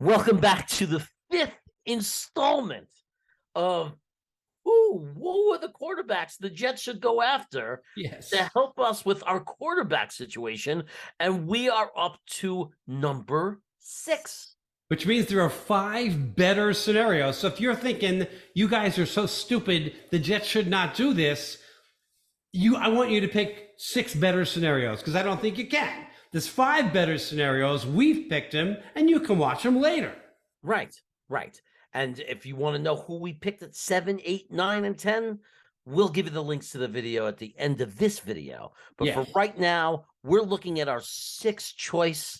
Welcome back to the fifth installment of who are the quarterbacks the Jets should go after to help us with our quarterback situation. And we are up to number 6. Which means there are 5 better scenarios. So if you're thinking you guys are so stupid, the Jets should not do this, I want you to pick 6 better scenarios because I don't think you can. There's 5 better scenarios. We've picked them, and you can watch them later. Right. And if you want to know who we picked at 7, 8, 9, and 10, we'll give you the links to the video at the end of this video. But for right now, we're looking at our 6th choice.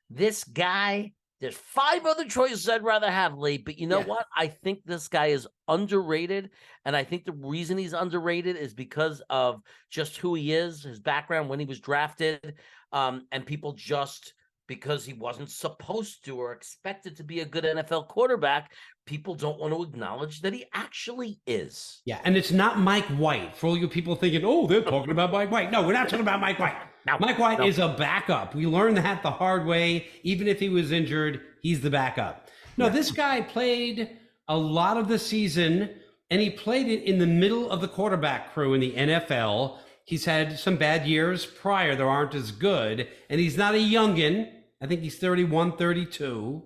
This guy, there's 5 other choices I'd rather have, Lee, but you know what? I think this guy is underrated, and I think the reason he's underrated is because of just who he is, his background when he was drafted, and people just, because he wasn't supposed to or expected to be a good NFL quarterback, people don't want to acknowledge that he actually is. Yeah, and it's not Mike White. For all you people thinking, oh, they're talking about Mike White. No, we're not talking about Mike White. Mike White is a backup. We learned that the hard way. Even if he was injured, he's the backup. No, this guy played a lot of the season, and he played it in the middle of the quarterback crew in the NFL. He's had some bad years prior that aren't as good, and he's not a youngin'. I think he's 31, 32,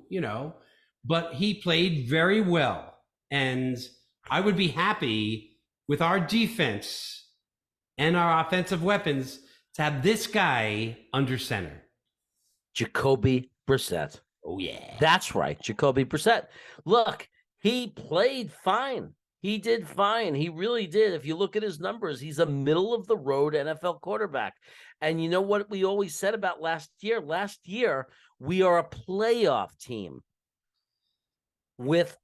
but he played very well. And I would be happy with our defense and our offensive weapons to have this guy under center. Jacoby Brissett. Oh, yeah. That's right, Jacoby Brissett. Look, he played fine. He did fine. He really did. If you look at his numbers, he's a middle-of-the-road NFL quarterback. And you know what we always said about last year? Last year, we are a playoff team with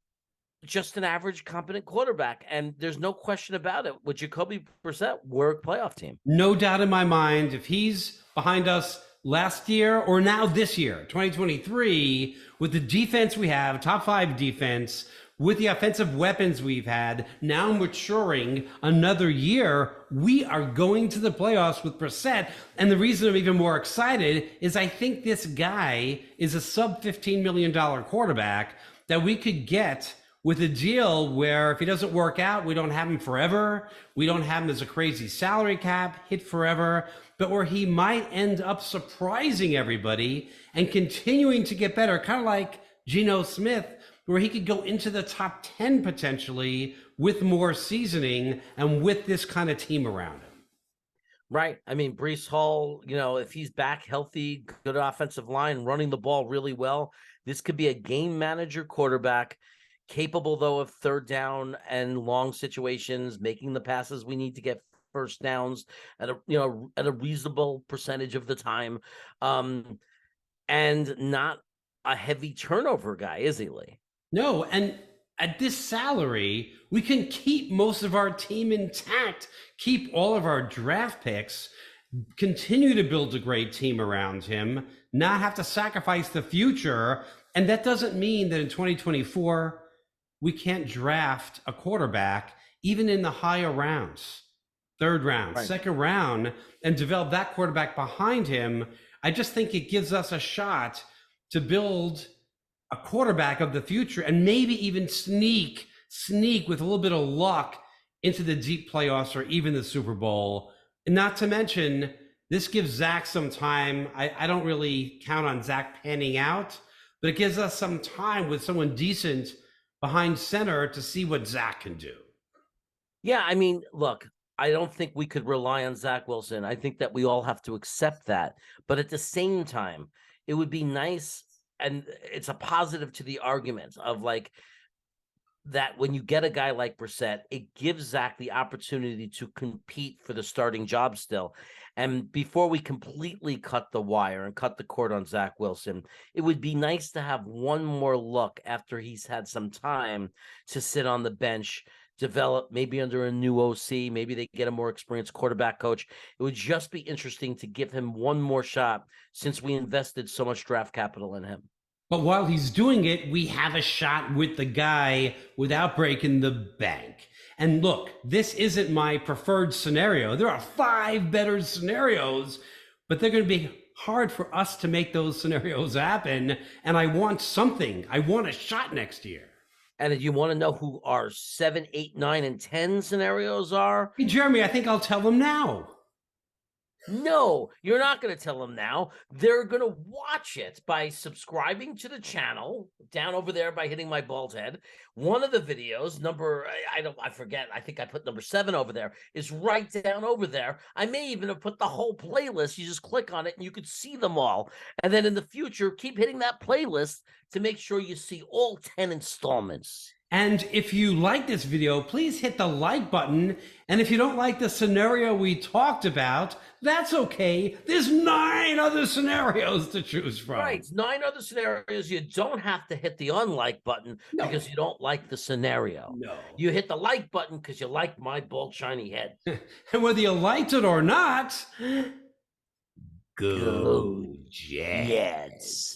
just an average competent quarterback. And there's no question about it. With Jacoby Brissett, we're a playoff team. No doubt in my mind. If he's behind us last year or now this year, 2023, with the defense we have, top 5 defense, with the offensive weapons we've had, now maturing another year, we are going to the playoffs with Brissett. And the reason I'm even more excited is I think this guy is a sub $15 million quarterback that we could get with a deal where if he doesn't work out, we don't have him forever. We don't have him as a crazy salary cap hit forever, but where he might end up surprising everybody and continuing to get better, kind of like Geno Smith, where he could go into the top 10 potentially with more seasoning and with this kind of team around him. Right. I mean, Breece Hall, if he's back healthy, good offensive line, running the ball really well, this could be a game manager quarterback, capable, though, of third down and long situations, making the passes we need to get first downs at a reasonable percentage of the time, and not a heavy turnover guy, is he, Lee? No, and at this salary, we can keep most of our team intact, keep all of our draft picks, continue to build a great team around him, not have to sacrifice the future. And that doesn't mean that in 2024, we can't draft a quarterback, even in the higher rounds, 3rd round, 2nd round, and develop that quarterback behind him. I just think it gives us a shot to build a quarterback of the future and maybe even sneak with a little bit of luck into the deep playoffs or even the Super Bowl. And not to mention, this gives Zach some time. I don't really count on Zach panning out, but it gives us some time with someone decent behind center to see what Zach can do. Yeah, I mean, look, I don't think we could rely on Zach Wilson. I think that we all have to accept that. But at the same time, it would be nice, and it's a positive to the argument of like that when you get a guy like Brissett, it gives Zach the opportunity to compete for the starting job still. And before we completely cut the wire and cut the cord on Zach Wilson, it would be nice to have one more look after he's had some time to sit on the bench, develop maybe under a new OC, maybe they get a more experienced quarterback coach. It would just be interesting to give him one more shot since we invested so much draft capital in him. But while he's doing it, we have a shot with the guy without breaking the bank. And look, this isn't my preferred scenario. There are 5 better scenarios, but they're going to be hard for us to make those scenarios happen. And I want something. I want a shot next year. And if you want to know who our 7, 8, 9, and 10 scenarios are, Hey, Jeremy, I think I'll tell them now. no, you're not going to tell them now. They're going to watch it by subscribing to the channel down over there by hitting my bald head. One of the videos, I forget. I think I put number 7 over there, is right down over there. I may even have put the whole playlist. You just click on it and you could see them all. And then in the future, keep hitting that playlist to make sure you see all 10 installments. And if you like this video, please hit the like button. And if you don't like the scenario we talked about, that's okay. There's 9 other scenarios to choose from. Right, 9 other scenarios. You don't have to hit the unlike button because you don't like the scenario. No. You hit the like button because you like my bald, shiny head. And whether you liked it or not, go Jets.